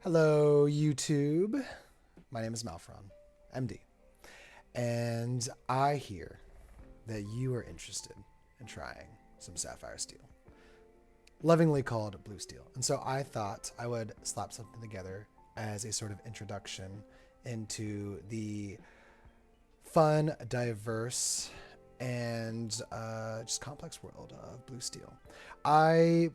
Hello, YouTube. My name is MalferonMD, and I hear that you are interested in trying some Sapphire Steel, lovingly called Blue Steel. And so I thought I would slap something together as a sort of introduction into the fun, diverse, and just complex world of Blue Steel. I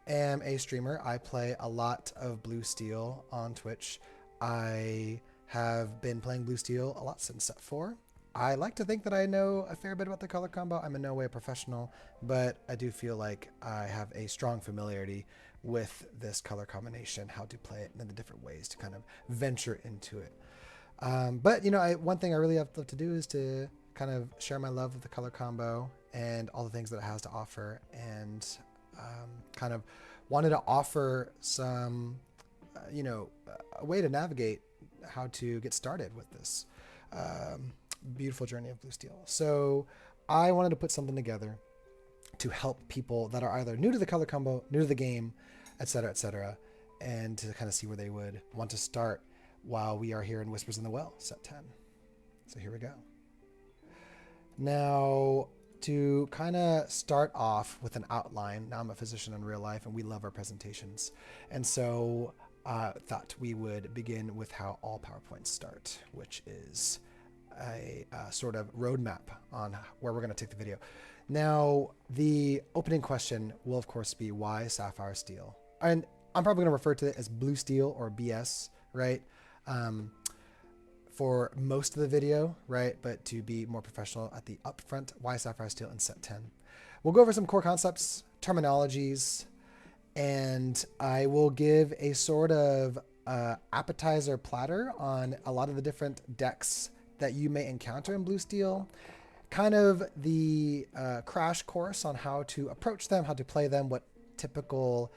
am a streamer. I play a lot of Blue Steel on Twitch. I have been playing Blue Steel a lot since set 4. I like to think that I know a fair bit about the color combo. I'm in no way a professional, but I do feel like I have a strong familiarity with this color combination, how to play it, and the different ways to kind of venture into it. But you know, one thing I really love to do is to kind of share my love of the color combo and all the things that it has to offer, and kind of wanted to offer some, a way to navigate how to get started with this beautiful journey of Blue Steel. So I wanted to put something together to help people that are either new to the color combo, new to the game, etc., and to kind of see where they would want to start while we are here in Whispers in the Well, set 10. So here we go. Now, to kind of start off with an outline, now I'm a physician in real life and we love our presentations. And so I thought we would begin with how all PowerPoints start, which is a sort of roadmap on where we're going to take the video. Now, the opening question will, of course, be why Sapphire Steel? And I'm probably going to refer to it as Blue Steel or BS, right? For most of the video, right? But to be more professional at the upfront, why Sapphire Steel in set 10. We'll go over some core concepts, terminologies, and I will give a sort of appetizer platter on a lot of the different decks that you may encounter in Blue Steel, kind of the crash course on how to approach them, how to play them, what typical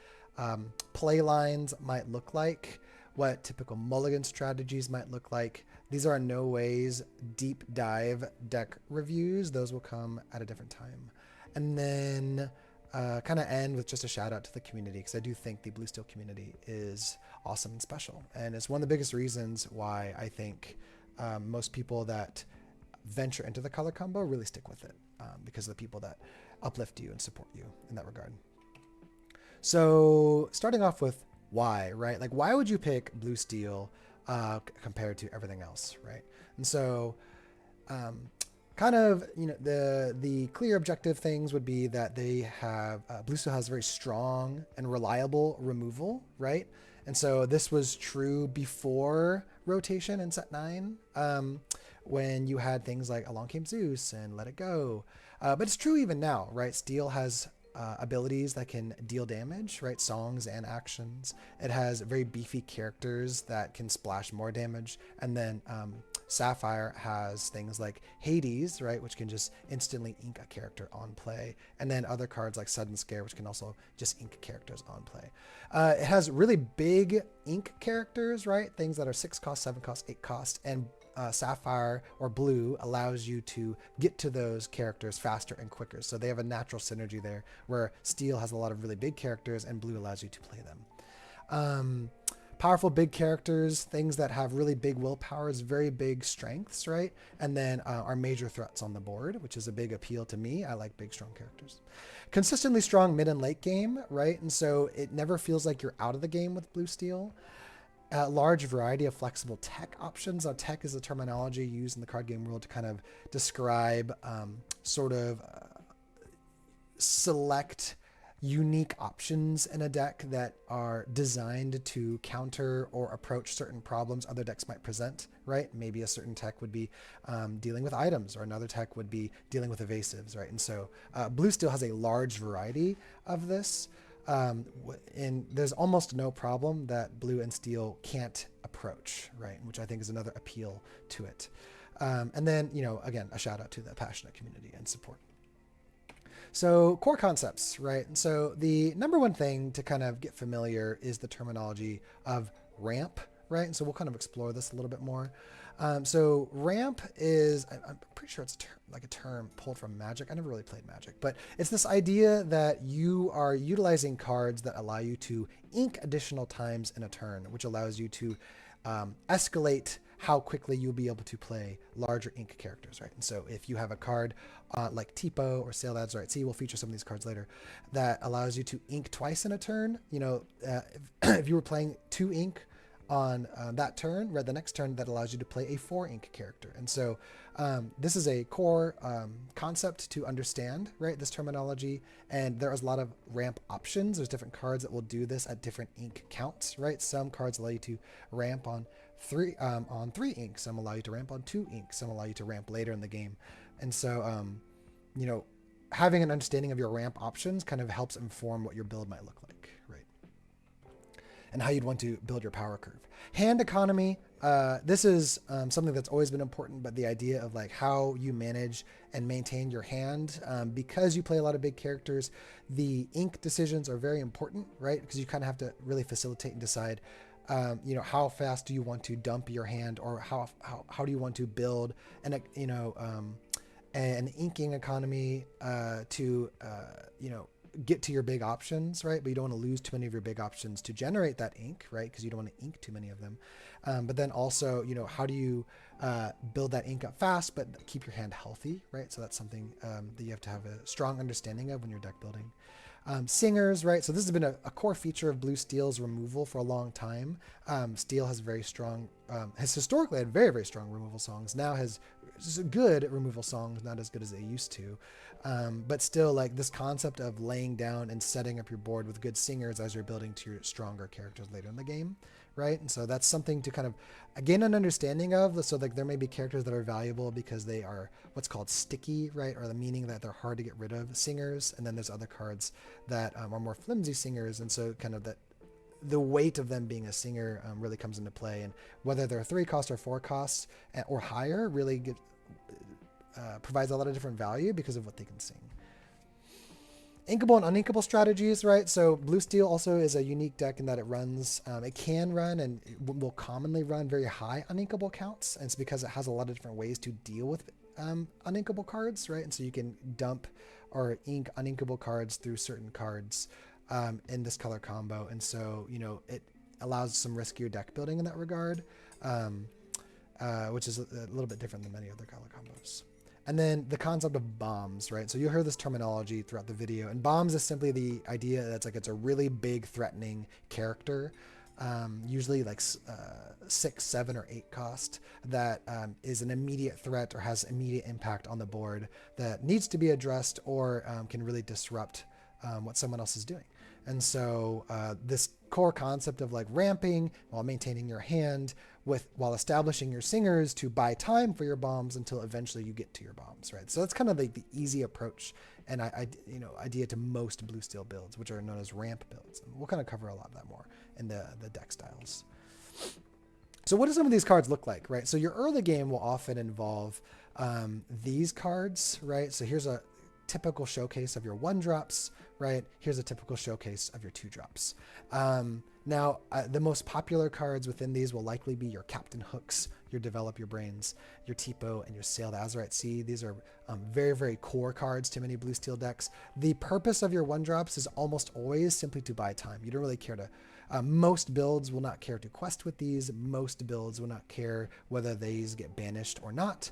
play lines might look like, what typical mulligan strategies might look like. These are in no ways deep dive deck reviews. Those will come at a different time. And then kind of end with just a shout out to the community, because I do think the Blue Steel community is awesome and special. And it's one of the biggest reasons why I think most people that venture into the color combo really stick with it, because of the people that uplift you and support you in that regard. So starting off with why, right? Like, why would you pick Blue Steel compared to everything else, right? And so kind of, you know, the clear objective things would be that they have, Blue Steel has very strong and reliable removal, right? And so this was true before rotation in set 9, when you had things like Along Came Zeus and Let It Go. But it's true even now, right? Steel has abilities that can deal damage, right? Songs and actions. It has very beefy characters that can splash more damage. And then Sapphire has things like Hades, right? Which can just instantly ink a character on play. And then other cards like Sudden Scare, which can also just ink characters on play. It has really big ink characters, right? Things that are 6 cost, 7 cost, 8 cost, and Sapphire or Blue allows you to get to those characters faster and quicker. So they have a natural synergy there, where Steel has a lot of really big characters and Blue allows you to play them. Powerful big characters, things that have really big willpowers, very big strengths, right? And then are major threats on the board, which is a big appeal to me. I like big, strong characters. Consistently strong mid and late game, right? And so it never feels like you're out of the game with Blue Steel. A large variety of flexible tech options. Now, tech is a terminology used in the card game world to kind of describe select unique options in a deck that are designed to counter or approach certain problems other decks might present, right? Maybe a certain tech would be dealing with items, or another tech would be dealing with evasives, right? And so Blue Steel has a large variety of this. And there's almost no problem that Blue and Steel can't approach, right? Which I think is another appeal to it. And then, you know, again, a shout out to the passionate community and support. So core concepts, right? And so the number one thing to kind of get familiar is the terminology of ramp right? And so we'll kind of explore this a little bit more. So ramp is, I'm pretty sure it's a term pulled from Magic. I never really played Magic, but it's this idea that you are utilizing cards that allow you to ink additional times in a turn, which allows you to escalate how quickly you'll be able to play larger ink characters, right? And so if you have a card like Tipo or Sail Ads, right? See, we'll feature some of these cards later, that allows you to ink twice in a turn. You know, if you were playing 2 ink on that turn, the next turn, that allows you to play a 4 ink character. And so this is a core concept to understand, right? This terminology, and there is a lot of ramp options. There's different cards that will do this at different ink counts, right? Some cards allow you to ramp on 3 ink. Some allow you to ramp on 2 ink. Some allow you to ramp later in the game. And so, you know, having an understanding of your ramp options kind of helps inform what your build might look like, right? And how you'd want to build your power curve. Hand economy, this is something that's always been important, but the idea of like how you manage and maintain your hand, because you play a lot of big characters, the ink decisions are very important, right? Because you kind of have to really facilitate and decide, you know, how fast do you want to dump your hand, or how do you want to build an, you know, an inking economy to, you know, get to your big options, right? But you don't want to lose too many of your big options to generate that ink, right? Because you don't want to ink too many of them. But then also, you know, how do you build that ink up fast, but keep your hand healthy, right? So that's something that you have to have a strong understanding of when you're deck building. Singers, right? So this has been a core feature of Blue Steel's removal for a long time. Steel has very strong, has historically had very, very strong removal songs. Now has good removal songs, not as good as they used to. But still, like, this concept of laying down and setting up your board with good singers as you're building to your stronger characters later in the game, right? And so that's something to kind of gain an understanding of. So like there may be characters that are valuable because they are what's called sticky, right? Or the meaning that they're hard to get rid of singers. And then there's other cards that are more flimsy singers. And so kind of that the weight of them being a singer really comes into play. And whether they're 3 cost or 4 costs or higher really provides a lot of different value because of what they can sing. Inkable and uninkable strategies, right? So Blue Steel also is a unique deck in that it runs, it can run and will commonly run very high uninkable counts. And it's because it has a lot of different ways to deal with uninkable cards, right? And so you can dump or ink uninkable cards through certain cards in this color combo. And so, you know, it allows some riskier deck building in that regard, which is a little bit different than many other color combos. And then the concept of bombs, right? So you'll hear this terminology throughout the video. And bombs is simply the idea that's like it's a really big threatening character, usually like 6, 7, or 8 cost, that is an immediate threat or has immediate impact on the board that needs to be addressed or can really disrupt what someone else is doing. And so this core concept of like ramping while maintaining your hand while establishing your singers to buy time for your bombs until eventually you get to your bombs, right? So that's kind of like the easy approach and idea to most Blue Steel builds, which are known as ramp builds. And we'll kind of cover a lot of that more in the deck styles. So what do some of these cards look like, right? So your early game will often involve these cards, right? So here's a typical showcase of your 1-drops, right? Here's a typical showcase of your 2-drops. Now, the most popular cards within these will likely be your Captain Hooks, your Develop Your Brains, your Tipo, and your Sail to Azurite Sea. These are very, very core cards to many Blue Steel decks. The purpose of your 1-drops is almost always simply to buy time. You don't really care to... most builds will not care to quest with these. Most builds will not care whether these get banished or not.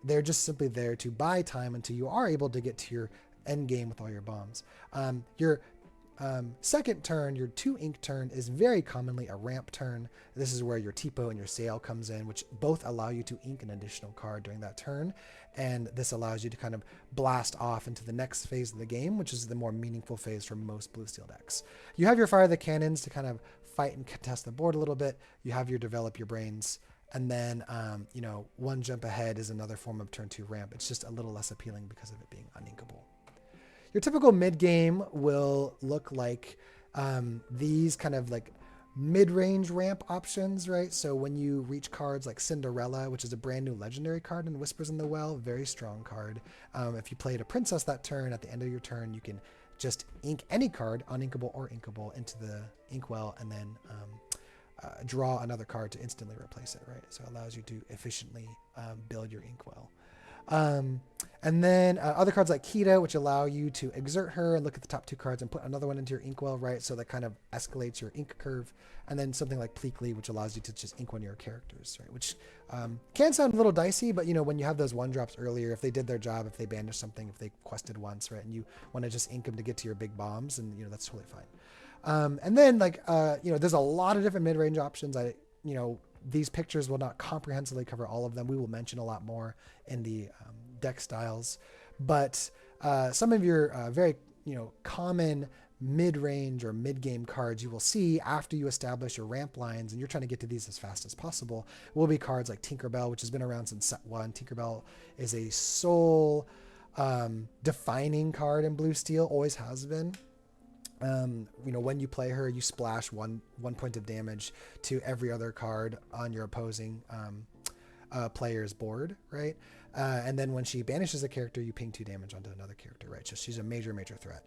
They're just simply there to buy time until you are able to get to your end game with all your bombs. Your second turn, your 2 ink turn, is very commonly a ramp turn. This is where your Tipo and your Sail comes in, which both allow you to ink an additional card during that turn. And this allows you to kind of blast off into the next phase of the game, which is the more meaningful phase for most Blue Steel decks. You have your Fire the Cannons to kind of fight and contest the board a little bit. You have your Develop Your Brains. And then, you know, 1 jump ahead is another form of turn 2 ramp. It's just a little less appealing because of it being uninkable. Your typical mid-game will look like these kind of like mid-range ramp options, right? So when you reach cards like Cinderella, which is a brand new legendary card in Whispers in the Well, very strong card. If you played a princess that turn, at the end of your turn, you can just ink any card, uninkable or inkable, into the inkwell and then draw another card to instantly replace it, right? So it allows you to efficiently build your inkwell. And then other cards like Kita, which allow you to exert her and look at the top 2 cards and put another one into your inkwell, right? So that kind of escalates your ink curve. And then something like Pleakley, which allows you to just ink one of your characters, right? Which can sound a little dicey, but when you have those 1-drops earlier, if they did their job, if they banished something, if they quested once, right, and you want to just ink them to get to your big bombs, and that's totally fine. And then there's a lot of different mid-range options. These pictures will not comprehensively cover all of them. We will mention a lot more in the deck styles, but some of your very common mid-range or mid-game cards you will see after you establish your ramp lines and you're trying to get to these as fast as possible will be cards like Tinkerbell, which has been around since set 1. Tinkerbell is a soul defining card in Blue Steel, always has been. When you play her, you splash one point of damage to every other card on your opposing player's board, right? And then when she banishes a character, you ping 2 damage onto another character, right? So she's a major threat.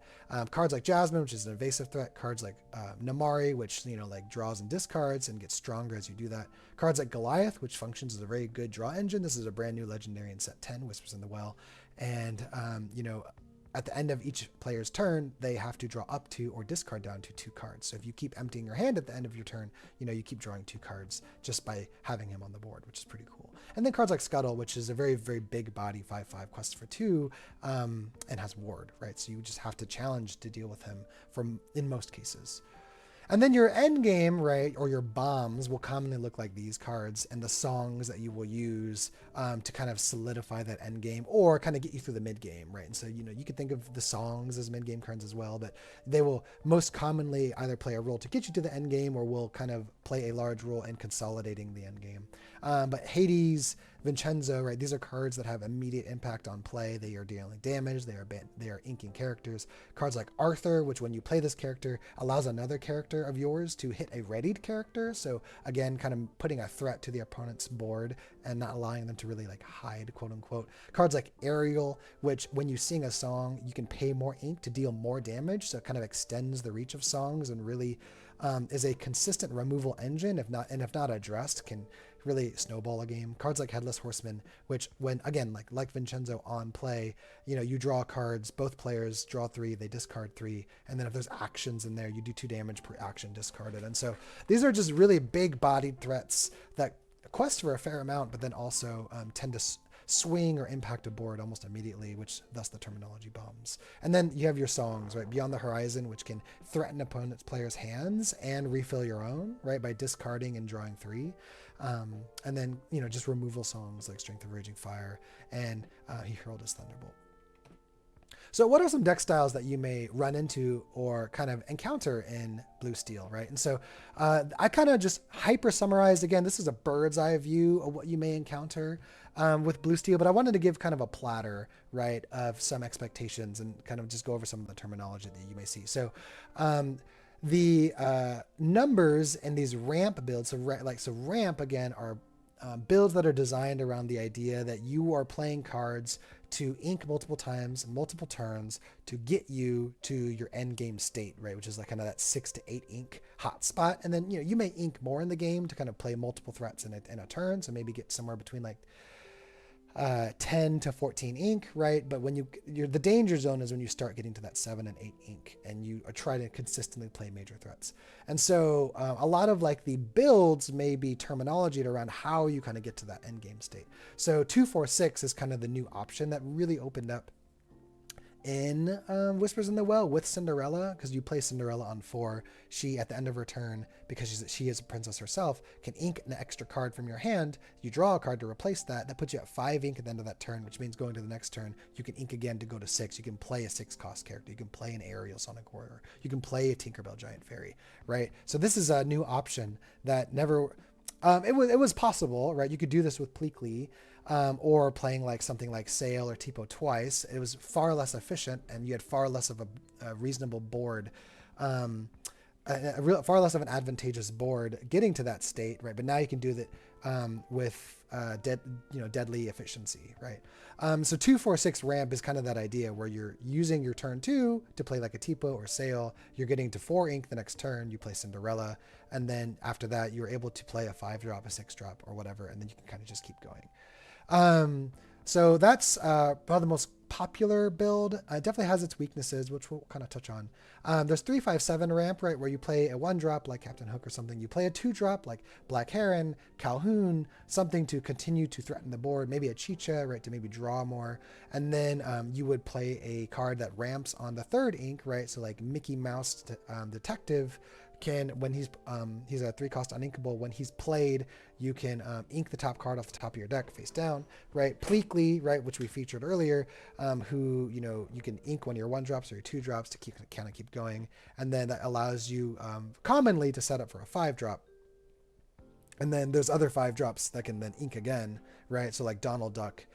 Cards like Jasmine, which is an evasive threat. Cards like Namari, which draws and discards and gets stronger as you do that. Cards like Goliath, which functions as a very good draw engine. This is a brand new legendary in set 10, Whispers in the Well, and at the end of each player's turn, they have to draw up to or discard down to 2 cards. So if you keep emptying your hand at the end of your turn, you keep drawing 2 cards just by having him on the board, which is pretty cool. And then cards like Scuttle, which is a very, very big body 5/5 quest for 2 and has ward, right? So you just have to challenge to deal with him in most cases. And then your end game, right, or your bombs will commonly look like these cards, and the songs that you will use to kind of solidify that end game or kind of get you through the mid game, right? And so, you can think of the songs as mid game cards as well, but they will most commonly either play a role to get you to the end game or will kind of play a large role in consolidating the end game. But Hades, Vincenzo, right? These are cards that have immediate impact on play. They are dealing damage. They are inking characters. Cards like Arthur, which when you play this character allows another character of yours to hit a readied character. So again, kind of putting a threat to the opponent's board and not allowing them to really hide, quote unquote. Cards like Ariel, which when you sing a song, you can pay more ink to deal more damage. So it kind of extends the reach of songs and really is a consistent removal engine. If not addressed, can really snowball a game. Cards like Headless Horseman, which when again like Vincenzo on play, you draw cards, both players draw 3, they discard 3, and then if there's actions in there, you do 2 damage per action discarded. And so these are just really big bodied threats that quest for a fair amount, but then also tend to swing or impact a board almost immediately, which thus the terminology bombs. And then you have your songs, right? Beyond the Horizon, which can threaten opponent's players' hands and refill your own, right, by discarding and drawing 3. And then, just removal songs like Strength of Raging Fire and He Hurled His Thunderbolt. So what are some deck styles that you may run into or kind of encounter in Blue Steel, right? And so I kind of just hyper summarized, again, this is a bird's eye view of what you may encounter with Blue Steel, but I wanted to give kind of a platter, right, of some expectations and kind of just go over some of the terminology that you may see. So the numbers in these ramp builds, so ramp again are builds that are designed around the idea that you are playing cards to ink multiple times, multiple turns to get you to your end game state, right? Which is kind of that 6 to 8 ink hotspot. And then, you may ink more in the game to kind of play multiple threats in a turn. So maybe get somewhere between 10 to 14 ink, right? But when the danger zone is when you start getting to that 7 and 8 ink and you try to consistently play major threats. And so a lot of the builds may be terminology around how you kind of get to that end game state. So 2-4-6 is kind of the new option that really opened up in Whispers in the Well with Cinderella, because you play Cinderella on 4. She, at the end of her turn, because she is a princess herself, can ink an extra card from your hand. You draw a card to replace that. That puts you at 5 ink at the end of that turn, which means going to the next turn, you can ink again to go to 6. You can play a 6-cost character. You can play an Aerial Sonic Warrior. You can play a Tinkerbell Giant Fairy, right? So this is a new option that never... it was possible, right? You could do this with Pleakley, or playing something like Sail or Tipo twice. It was far less efficient, and you had far less of a reasonable board far less of an advantageous board getting to that state, right? But now you can do that with deadly efficiency, right? So 2-4-6 ramp is kind of that idea where you're using your turn 2 to play like a Tipo or Sail. You're getting to 4 ink the next turn. You play Cinderella, and then after that, you're able to play a 5-drop, a 6-drop, or whatever, and then you can kind of just keep going. So that's probably the most popular build. It definitely has its weaknesses, which we'll kind of touch on. There's 3-5-7 ramp, right, where you play a 1-drop like Captain Hook or something. You play a 2-drop like Black Heron, Calhoun, something to continue to threaten the board, maybe a Chicha, right, to maybe draw more. And then you would play a card that ramps on the 3rd ink, right, so like Mickey Mouse Detective can, when he's a 3-cost uninkable, when he's played, you can ink the top card off the top of your deck face down, right? Pleakley, right, which we featured earlier, who, you can ink one of your 1-drops or your 2-drops to kind of keep going. And then that allows you commonly to set up for a 5-drop. And then there's other 5-drops that can then ink again, right? So like Donald Duck,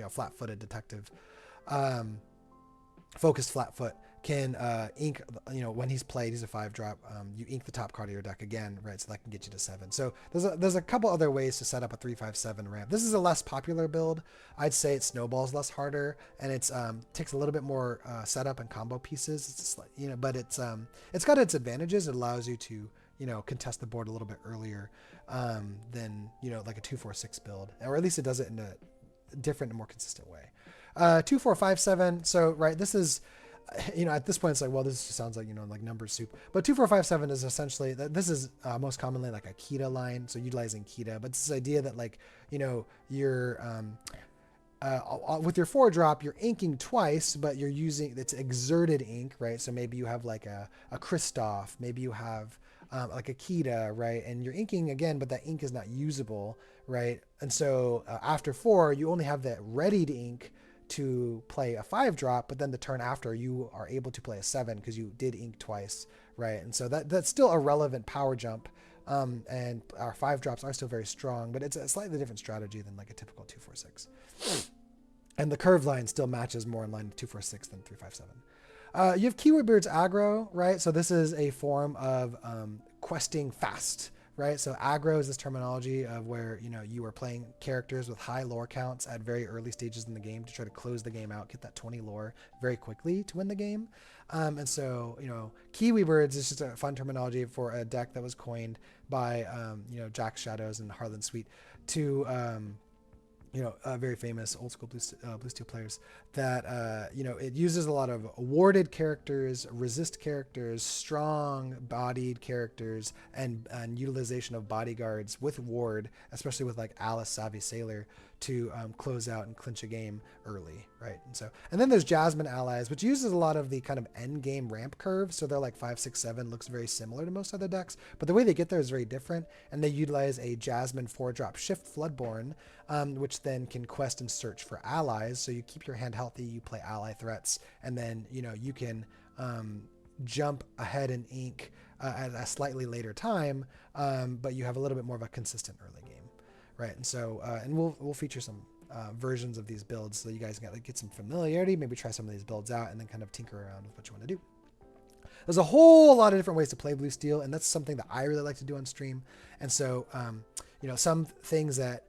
flat-footed detective, focused flat-foot, can ink, when he's played, he's a 5-drop. You ink the top card of your deck again, right? So that can get you to 7. So there's a couple other ways to set up a 3-5-7 ramp. This is a less popular build. I'd say it snowballs less harder, and it's takes a little bit more setup and combo pieces. It's just, but it's got its advantages. It allows you to contest the board a little bit earlier than like a 2-4-6 build, or at least it does it in a different and more consistent way. 2-4-5-7. So right, this is. At this point, it's like, well, this just sounds like, like number soup. But 2-4-5-7 is essentially, this is most commonly like a Kita line, so utilizing Kita. But it's this idea that, like, you're with your 4-drop, you're inking twice, but you're using, it's exerted ink, right? So maybe you have like a Kristoff, maybe you have like a Kita, right? And you're inking again, but that ink is not usable, right? And so after 4, you only have that ready to ink to play a 5-drop, but then the turn after you are able to play a 7 because you did ink twice, right? And so that's still a relevant power jump, and our 5-drops are still very strong, but it's a slightly different strategy than like a typical 2-4-6. And the curve line still matches more in line with 2-4-6 than 3-5-7. You have Kiwi Birds aggro, right? So this is a form of questing fast, right? So aggro is this terminology of where, you are playing characters with high lore counts at very early stages in the game to try to close the game out, get that 20 lore very quickly to win the game. And so, Kiwi Birds is just a fun terminology for a deck that was coined by, Jack Shadows and Harlan Sweet to, very famous old school Blue Steel players that, it uses a lot of warded characters, resist characters, strong bodied characters, and utilization of bodyguards with ward, especially with like Alice Savvy Sailor, to close out and clinch a game early, right? And then there's Jasmine Allies, which uses a lot of the kind of end game ramp curve. So they're like 5, 6, 7, looks very similar to most other decks, but the way they get there is very different. And they utilize a Jasmine 4-drop Shift Floodborn, which then can quest and search for allies. So you keep your hand healthy, you play ally threats, and then you can jump ahead and ink at a slightly later time, but you have a little bit more of a consistent early game. Right, and so and we'll feature some versions of these builds so you guys can get some familiarity, maybe try some of these builds out, and then kind of tinker around with what you want to do. There's a whole lot of different ways to play Blue Steel, and that's something that I really like to do on stream. And so some things that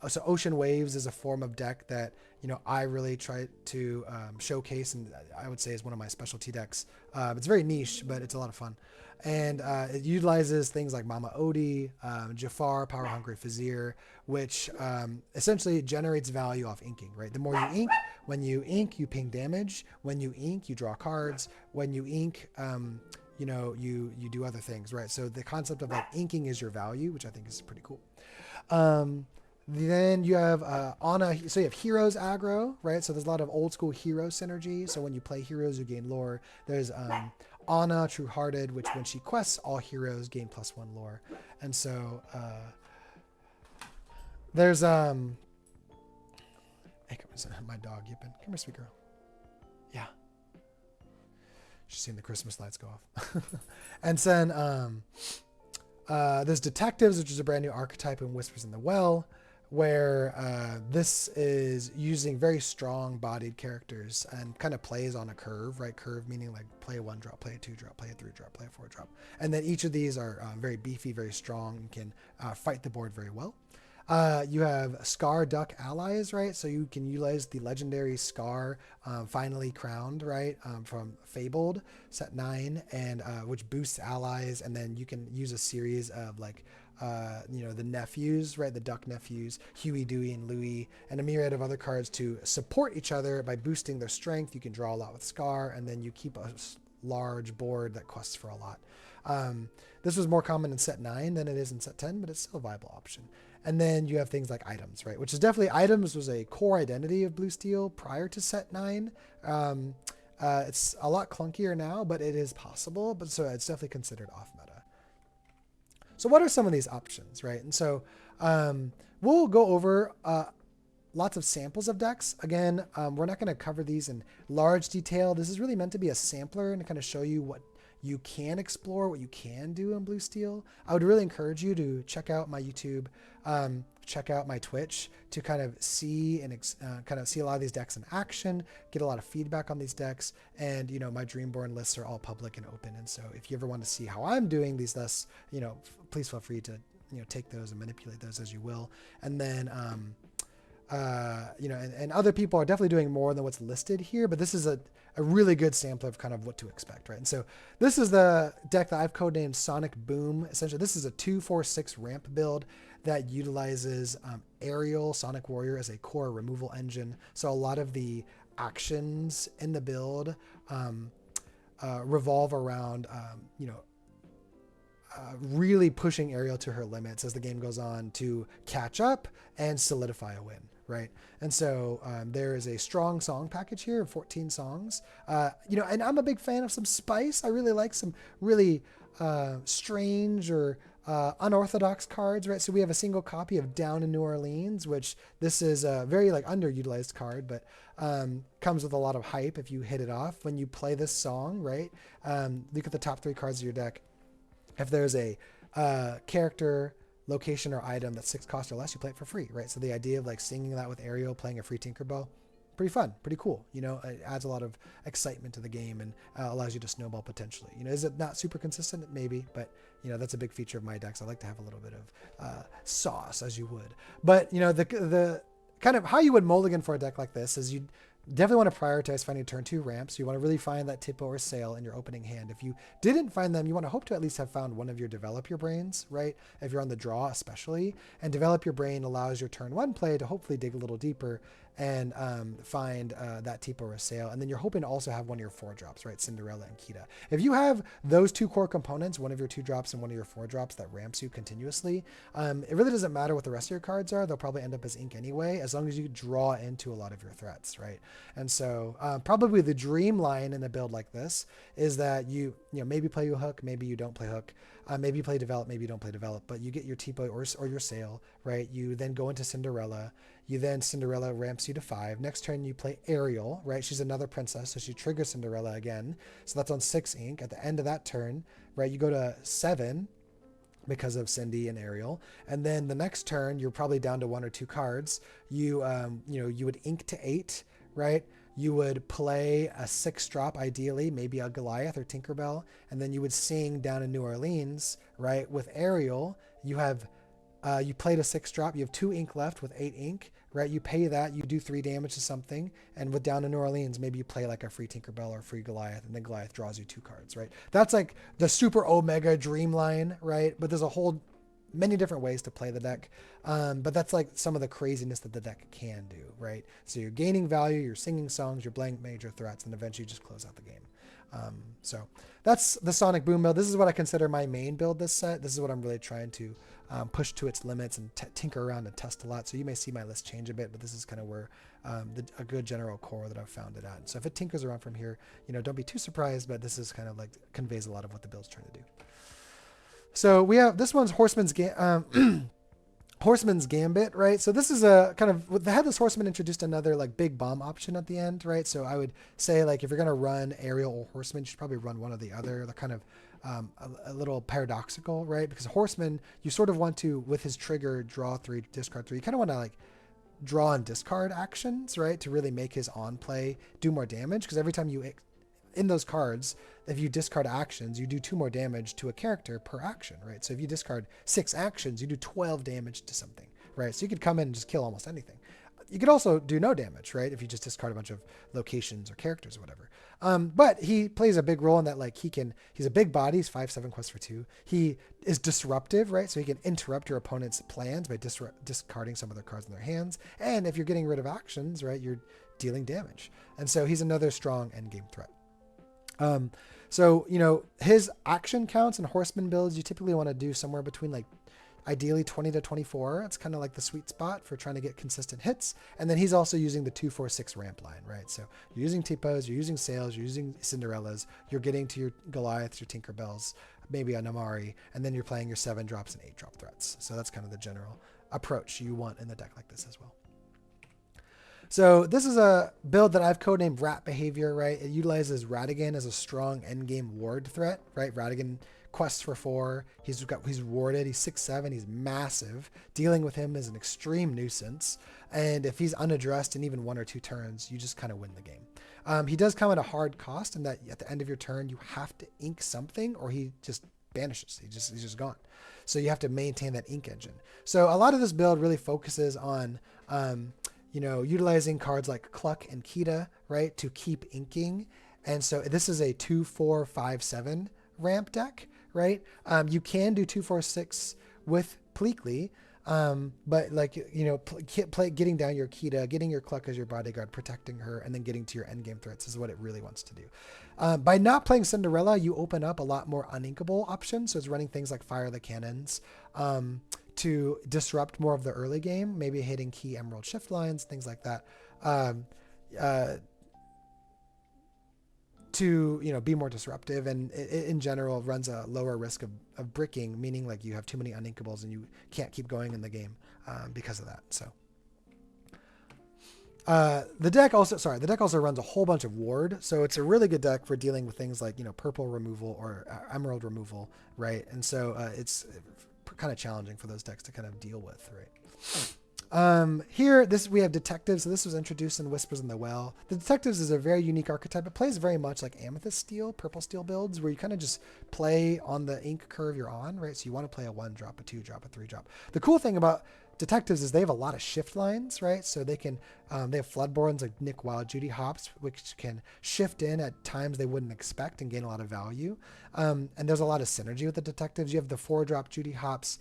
so Ocean Waves is a form of deck that I really try to showcase, and I would say is one of my specialty decks. It's very niche, but it's a lot of fun. And it utilizes things like Mama Odie, Jafar, Power Hungry Vizier, which essentially generates value off inking, right? The more you ink, when you ink, you ping damage. When you ink, you draw cards. When you ink, you do other things, right? So the concept of like inking is your value, which I think is pretty cool. Then you have Anna, so you have Heroes aggro, right? So there's a lot of old school hero synergy. So when you play heroes, you gain lore. There's Anna, True Hearted, which when she quests all heroes gain +1 lore. And so there's hey, come on, my dog, come here, sweet girl. Yeah. She's seen the Christmas lights go off. And then there's Detectives, which is a brand new archetype in Whispers in the Well, where this is using very strong bodied characters and kind of plays on a curve, right? Curve meaning like play a 1 drop, play a 2 drop, play a 3 drop, play a 4 drop. And then each of these are very beefy, very strong, and can fight the board very well. You have Scar Duck Allies, right? So you can utilize the legendary Scar, finally crowned, right? From Fabled, set 9, and which boosts allies. And then you can use a series of like, the nephews, right? The duck nephews, Huey, Dewey, and Louie, and a myriad of other cards to support each other by boosting their strength. You can draw a lot with Scar, and then you keep a large board that quests for a lot. This was more common in set 9 than it is in set 10, but it's still a viable option. And then you have things like items, right? Which is definitely, items was a core identity of Blue Steel prior to set 9. It's a lot clunkier now, but it is possible. But so it's definitely considered off meta. So what are some of these options, right? And so we'll go over lots of samples of decks. Again, we're not going to cover these in large detail. This is really meant to be a sampler and to kind of show you what you can explore, what you can do in Blue Steel. I would really encourage you to check out my YouTube, check out my Twitch to kind of see and kind of see a lot of these decks in action, get a lot of feedback on these decks. And, my Dreamborn lists are all public and open. And so if you ever want to see how I'm doing these lists, please feel free to, take those and manipulate those as you will. And then, and other people are definitely doing more than what's listed here, but this is a really good sampler of kind of what to expect, right? And so this is the deck that I've codenamed Sonic Boom. Essentially, this is a 2-4-6 ramp build that utilizes Aerial Sonic Warrior as a core removal engine. So a lot of the actions in the build revolve around, really pushing Aerial to her limits as the game goes on to catch up and solidify a win, right? And so there is a strong song package here of 14 songs, and I'm a big fan of some spice. I really like some really strange or unorthodox cards, right? So we have a single copy of Down in New Orleans, which this is a very underutilized card, but comes with a lot of hype if you hit it off. When you play this song, right? Look at the top 3 cards of your deck. If there's a character, location, or item that's 6 cost or less, you play it for free, right? So the idea of singing that with Aerial, playing a free Tinkerbell, pretty fun, pretty cool. It adds a lot of excitement to the game and allows you to snowball potentially. Is it not super consistent? Maybe, but that's a big feature of my decks. I like to have a little bit of sauce, as you would. But the kind of how you would mulligan for a deck like this is you definitely want to prioritize finding turn 2 ramps. You want to really find that Tippo or Sail in your opening hand. If you didn't find them, you want to hope to at least have found one of your Develop Your Brains, right? If you're on the draw especially. And Develop Your Brain allows your turn 1 play to hopefully dig a little deeper and find that Tippo or Sail. And then you're hoping to also have one of your 4 drops, right? Cinderella and Kita. If you have those 2 core components, one of your 2 drops and one of your 4 drops that ramps you continuously, it really doesn't matter what the rest of your cards are. They'll probably end up as ink anyway, as long as you draw into a lot of your threats, right? And so probably the dream line in a build like this is that you maybe play your hook, maybe you don't play hook, maybe you play develop, maybe you don't play develop, but you get your Tippo or your Sail, right? You then go into Cinderella. Cinderella ramps you to 5. Next turn you play Ariel, right? She's another princess, so she triggers Cinderella again. So that's on 6 ink. At the end of that turn, right, you go to 7 because of Cindy and Ariel. And then the next turn, you're probably down to 1 or 2 cards. You would ink to 8, right? You would play a 6 drop, ideally, maybe a Goliath or Tinkerbell, and then you would sing Down in New Orleans, right? With Ariel, you have you played a 6 drop, you have 2 ink left with 8 ink, right? You pay that, you do 3 damage to something, and with Down in New Orleans, maybe you play a free Tinkerbell or a free Goliath, and then Goliath draws you 2 cards, right? That's the super omega dream line, right? But there's many different ways to play the deck. But that's some of the craziness that the deck can do, right? So you're gaining value, you're singing songs, you're blank major threats, and eventually you just close out the game. So that's the Sonic Boom build. This is what I consider my main build this set. This is what I'm really trying to push to its limits and tinker around and test a lot. So you may see my list change a bit, but this is kind of where a good general core that I've found it at. So if it tinkers around from here, don't be too surprised, but this is kind of conveys a lot of what the build's trying to do. So we have, this one's Horseman's Gambit, right? So this is a kind of, the Headless Horseman introduced another big bomb option at the end, right? So I would say if you're going to run Aerial or Horseman, you should probably run one or the other. They're kind of a little paradoxical, right? Because Horseman, you sort of want to, with his trigger, draw 3, discard 3. You kind of want to like draw and discard actions, right? To really make his on play do more damage. Because every time you, in those cards, if you discard actions, you do 2 more damage to a character per action, right? So if you discard 6 actions, you do 12 damage to something, right? So you could come in and just kill almost anything. You could also do no damage, right? If you just discard a bunch of locations or characters or whatever. But he plays a big role in that, like he's a big body. He's 5/7 quest for 2. He is disruptive, right? So he can interrupt your opponent's plans by discarding some of their cards in their hands. And if you're getting rid of actions, right, you're dealing damage. And so he's another strong endgame threat. So, his action counts in Horseman builds, you typically want to do somewhere between like ideally 20 to 24. It's kind of like the sweet spot for trying to get consistent hits. And then he's also using the 2-4-6 ramp line, right? So you're using Tipos, you're using Sails, you're using Cinderellas, you're getting to your Goliaths, your Tinkerbells, maybe a Namari, and then you're playing your 7 drops and 8 drop threats. So that's kind of the general approach you want in the deck like this as well. So this is a build that I've codenamed Rat Behavior, right? It utilizes Ratigan as a strong endgame ward threat, right? Ratigan quests for 4. He's warded. He's 6/7. He's massive. Dealing with him is an extreme nuisance. And if he's unaddressed in even 1 or 2 turns, you just kind of win the game. He does come at a hard cost in that at the end of your turn, you have to ink something or he just vanishes. He's just gone. So you have to maintain that ink engine. So a lot of this build really focuses on, utilizing cards like Cluck and Kita, right, to keep inking. And so this is a 2-4-5-7 ramp deck, right? You can do 2-4-6 with Pleakley, but like, getting down your Kita, getting your Cluck as your bodyguard, protecting her, and then getting to your endgame threats is what it really wants to do. By not playing Cinderella, you open up a lot more uninkable options. So it's running things like Fire the Cannons, to disrupt more of the early game, maybe hitting key Emerald Shift lines, things like that, to be more disruptive, and it in general runs a lower risk of bricking, meaning like you have too many uninkables and you can't keep going in the game because of that. So the deck also runs a whole bunch of ward, so it's a really good deck for dealing with things like purple removal or emerald removal, right? And so it's kind of challenging for those decks to kind of deal with, right? Here, we have Detectives. So this was introduced in Whispers in the Well. The Detectives is a very unique archetype. It plays very much like Amethyst Steel, Purple Steel builds, where you kind of just play on the ink curve you're on, right? So you want to play a 1-drop, a 2-drop, a 3-drop. The cool thing about Detectives is they have a lot of shift lines, right? So they can, they have Floodborns like Nick Wild, Judy Hopps, which can shift in at times they wouldn't expect and gain a lot of value. And there's a lot of synergy with the Detectives. You have the 4-drop Judy Hopps,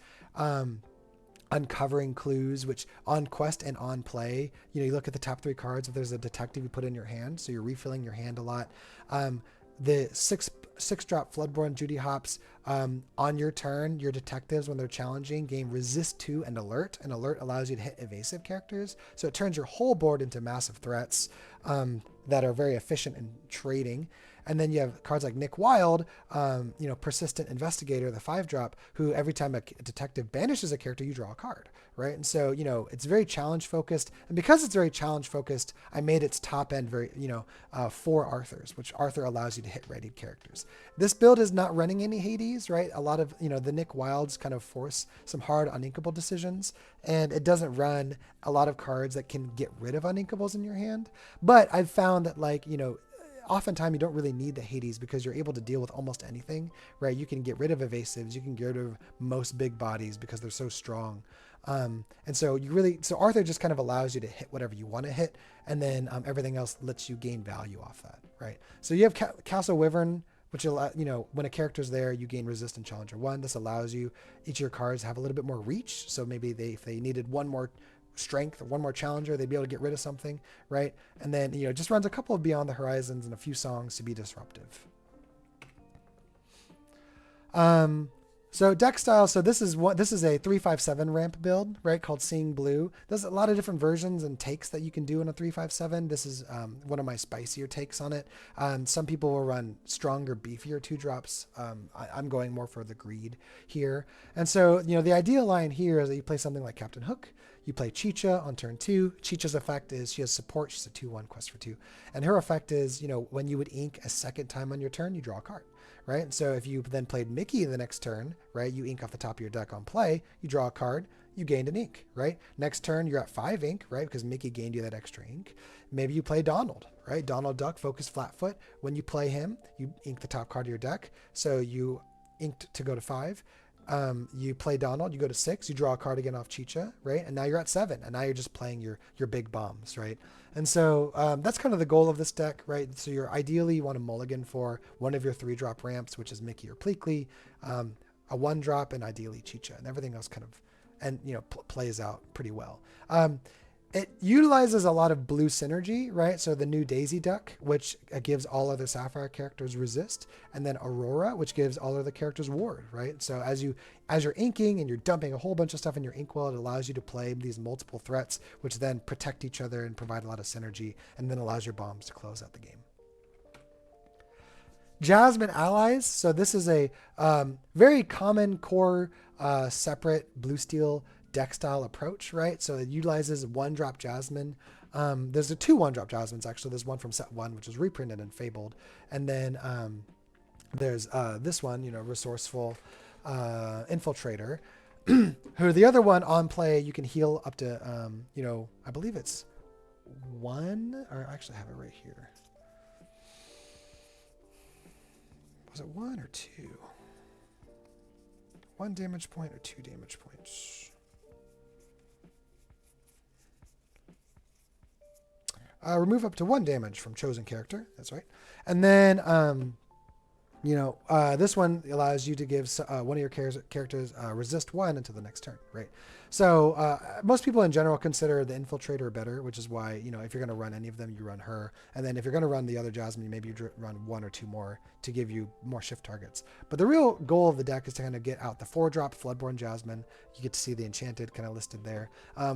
uncovering clues, which on quest and on play, you look at the top 3 cards. If there's a detective, you put in your hand, so you're refilling your hand a lot. The 6-drop Floodborn Judy Hopps, on your turn, your detectives, when they're challenging, gain resist 2 and alert. And alert allows you to hit evasive characters, so it turns your whole board into massive threats that are very efficient in trading. And then you have cards like Nick Wild, Persistent Investigator, the 5-drop, who every time a detective banishes a character, you draw a card, right? And so, it's very challenge focused. And because it's very challenge focused, I made its top end very, 4 Arthurs, which Arthur allows you to hit readied characters. This build is not running any Hades, right? A lot of, the Nick Wilds kind of force some hard uninkable decisions, and it doesn't run a lot of cards that can get rid of uninkables in your hand. But I've found that, oftentimes you don't really need the Hades because you're able to deal with almost anything, right? You can get rid of evasives, you can get rid of most big bodies because they're so strong. And so Arthur just kind of allows you to hit whatever you want to hit, and then everything else lets you gain value off that, right? So you have Castle Wyvern, which when a character's there, you gain resist and challenger 1. This allows you, each of your cards have a little bit more reach. So maybe if they needed 1 more strength or 1 more challenger, they'd be able to get rid of something, right? And then just runs a couple of Beyond the Horizons and a few songs to be disruptive. So deck style, so this is a 3-5-7 ramp build, right, called Seeing Blue. There's a lot of different versions and takes that you can do in a 3-5-7. This is one of my spicier takes on it. Some people will run stronger, beefier 2-drops. I'm going more for the greed here. And so, the ideal line here is that you play something like Captain Hook. You play Chicha on turn 2. Chicha's effect is she has support. She's a 2-1 quest for 2. And her effect is, when you would ink a second time on your turn, you draw a card, right? And so if you then played Mickey the next turn, right, you ink off the top of your deck on play, you draw a card, you gained an ink, right? Next turn, you're at 5 ink, right? Because Mickey gained you that extra ink. Maybe you play Donald, right? Donald Duck, focus Flatfoot. When you play him, you ink the top card of your deck. So you inked to go to 5. You play Donald, you go to 6, you draw a card again off Chicha, right? And now you're at 7, and now you're just playing your big bombs, right? And so that's kind of the goal of this deck, right? So you're ideally, you want to mulligan for one of your 3-drop ramps, which is Mickey or Pleakley, a 1-drop, and ideally Chicha, and everything else kind of, and plays out pretty well. It utilizes a lot of blue synergy, right? So the new Daisy Duck, which gives all other Sapphire characters resist, and then Aurora, which gives all other characters ward, right? So as you're inking and you're dumping a whole bunch of stuff in your inkwell, it allows you to play these multiple threats, which then protect each other and provide a lot of synergy, and then allows your bombs to close out the game. Jasmine Allies. So this is a very common core separate blue steel deck style approach, right? So it utilizes 1-drop Jasmine. There's 2 1-drop Jasmines actually. There's one from set 1, which was reprinted and fabled, and then there's this one, resourceful infiltrator. Who the other one on play, you can heal up to I believe it's 1, or I actually have it right here. Was it 1 or 2? 1 damage point or 2 damage points? Remove up to 1 damage from chosen character. That's right. And then, this one allows you to give one of your characters resist 1 until the next turn, right? So most people in general consider the Infiltrator better, which is why, if you're going to run any of them, you run her. And then if you're going to run the other Jasmine, maybe you run 1 or 2 more to give you more shift targets. But the real goal of the deck is to kind of get out the 4-drop Floodborn Jasmine. You get to see the Enchanted kind of listed there,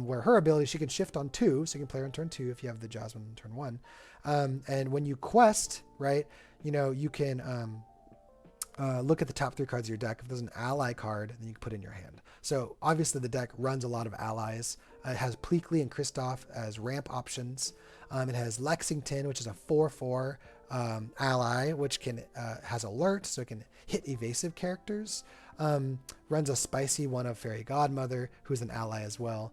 where her ability, she can shift on 2, so you can play her on turn 2 if you have the Jasmine on turn 1. And when you quest, right, you can look at the top 3 cards of your deck. If there's an ally card, then you can put it in your hand. So obviously the deck runs a lot of allies. It has Pleakley and Kristoff as ramp options. It has Lexington, which is a 4/4 ally, which has alert, so it can hit evasive characters. Runs a spicy one of Fairy Godmother, who's an ally as well.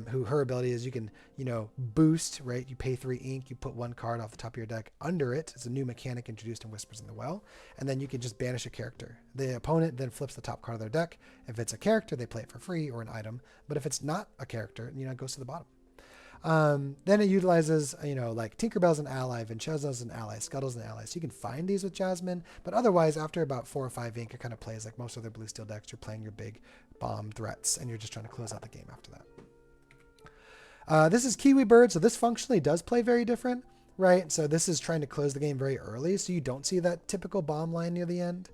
Who her ability is you can, boost, right? You pay 3 ink, you put 1 card off the top of your deck under it. It's a new mechanic introduced in Whispers in the Well. And then you can just banish a character. The opponent then flips the top card of their deck. If it's a character, they play it for free or an item. But if it's not a character, it goes to the bottom. Then it utilizes, like Tinkerbell's an ally, Vincenzo's an ally, Scuttle's an ally. So you can find these with Jasmine, but otherwise after about 4 or 5 ink, it kind of plays like most other blue steel decks. You're playing your big bomb threats and you're just trying to close out the game after that. This is Kiwi Birds. So this functionally does play very different, right? So this is trying to close the game very early. So you don't see that typical bomb line near the end.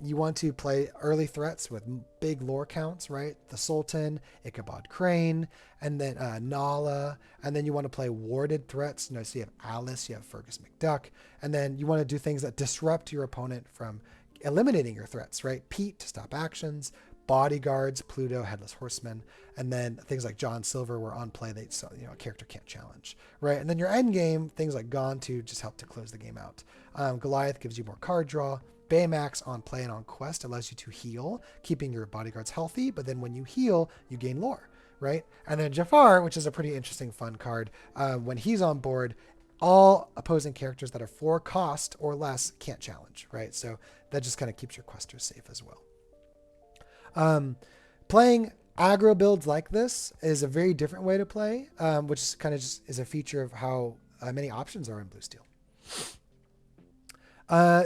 You want to play early threats with big lore counts, right? The Sultan, Ichabod Crane, and then Nala. And then you want to play warded threats. So you have Alice, you have Fergus McDuck. And then you want to do things that disrupt your opponent from eliminating your threats, right? Pete to stop actions, bodyguards, Pluto, Headless Horseman, and then things like John Silver were on play that a character can't challenge, right? And then your end game, things like Gone to just help to close the game out. Goliath gives you more card draw. Baymax on play and on quest allows you to heal, keeping your bodyguards healthy, but then when you heal, you gain lore, right? And then Jafar, which is a pretty interesting fun card, when he's on board, all opposing characters that are 4 cost or less can't challenge, right? So that just kind of keeps your questers safe as well. Playing aggro builds like this is a very different way to play, which kind of just is a feature of how many options are in blue steel.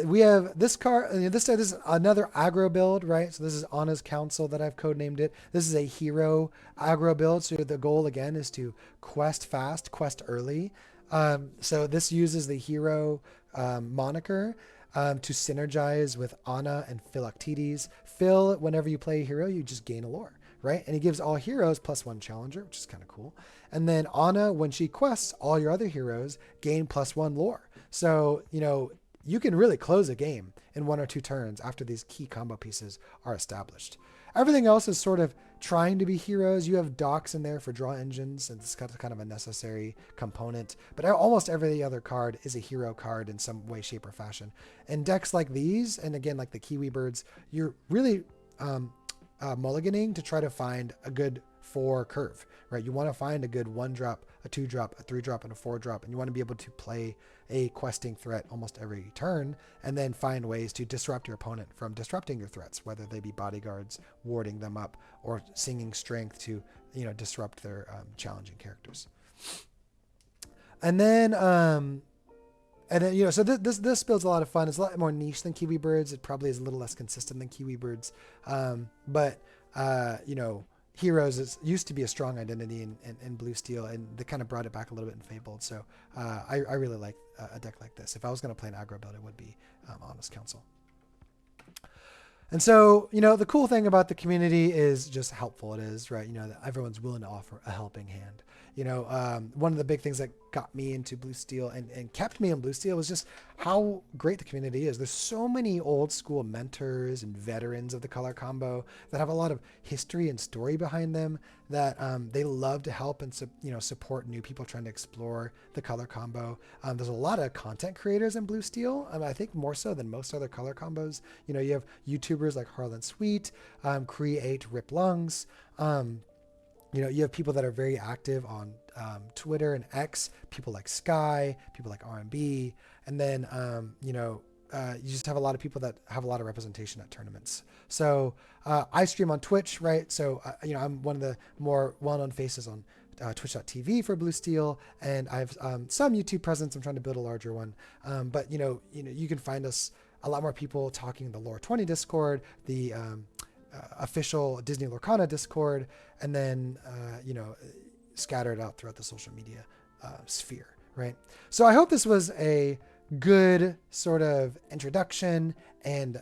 We have this card. This is another aggro build, right? So this is Anna's Council that I've codenamed it. This is a hero aggro build. So the goal again is to quest fast, quest early. So this uses the hero moniker to synergize with Anna and Philoctetes. Phil, whenever you play a hero, you just gain a lore, right? And he gives all heroes +1 challenger, which is kind of cool. And then Anna, when she quests, all your other heroes gain +1 lore. So, you can really close a game in 1 or 2 turns after these key combo pieces are established. Everything else is sort of trying to be heroes. You have docks in there for draw engines, and it's kind of a necessary component. But almost every other card is a hero card in some way, shape, or fashion. In decks like these, and again, like the Kiwi Birds, you're really mulliganing to try to find a good 4 curve, right? You want to find a good 1-drop, a 2-drop, a 3-drop, and a 4-drop, and you want to be able to play a questing threat almost every turn, and then find ways to disrupt your opponent from disrupting your threats, whether they be bodyguards, warding them up, or singing strength to, disrupt their challenging characters. And then, so this build's a lot of fun. It's a lot more niche than Kiwi Birds. It probably is a little less consistent than Kiwi Birds, but Heroes used to be a strong identity in Blue Steel, and they kind of brought it back a little bit in Fabled. So I really like a deck like this. If I was going to play an aggro build, it would be Honest Counsel. And so, the cool thing about the community is just how helpful it is, right? That everyone's willing to offer a helping hand. One of the big things that got me into Blue Steel and kept me in Blue Steel was just how great the community is. There's so many old school mentors and veterans of the color combo that have a lot of history and story behind them that they love to help and support new people trying to explore the color combo. There's a lot of content creators in Blue Steel. I think more so than most other color combos. You have YouTubers like Harlan Sweet, Create Rip Lungs. You have people that are very active on Twitter and X, people like Sky, people like RMB, and then, you just have a lot of people that have a lot of representation at tournaments. So I stream on Twitch, right? So, I'm one of the more well-known faces on twitch.tv for Blue Steel, and I have some YouTube presence. I'm trying to build a larger one. But, you can find us a lot more people talking in the Lore 20 Discord, the official Disney Lorcana Discord, and then, scattered out throughout the social media sphere, right? So I hope this was a good sort of introduction and,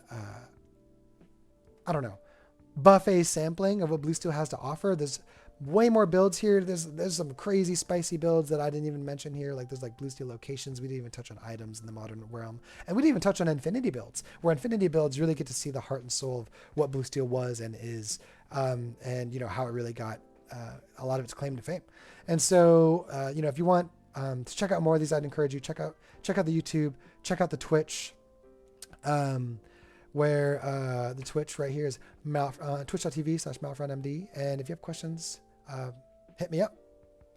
buffet sampling of what Blue Steel has to offer. There's way more builds here. There's some crazy spicy builds that I didn't even mention here. Like there's like Blue Steel locations. We didn't even touch on items in the modern realm. And we didn't even touch on infinity builds, where infinity builds really get to see the heart and soul of what Blue Steel was and is, and how it really got a lot of its claim to fame. And so, if you want to check out more of these, I'd encourage you check out the YouTube, check out the Twitch, where the Twitch right here is twitch.tv/MalferonMD. And if you have questions, hit me up.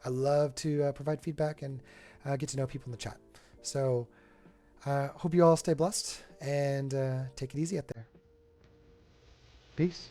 I love to provide feedback and get to know people in the chat. So hope you all stay blessed and take it easy out there. Peace.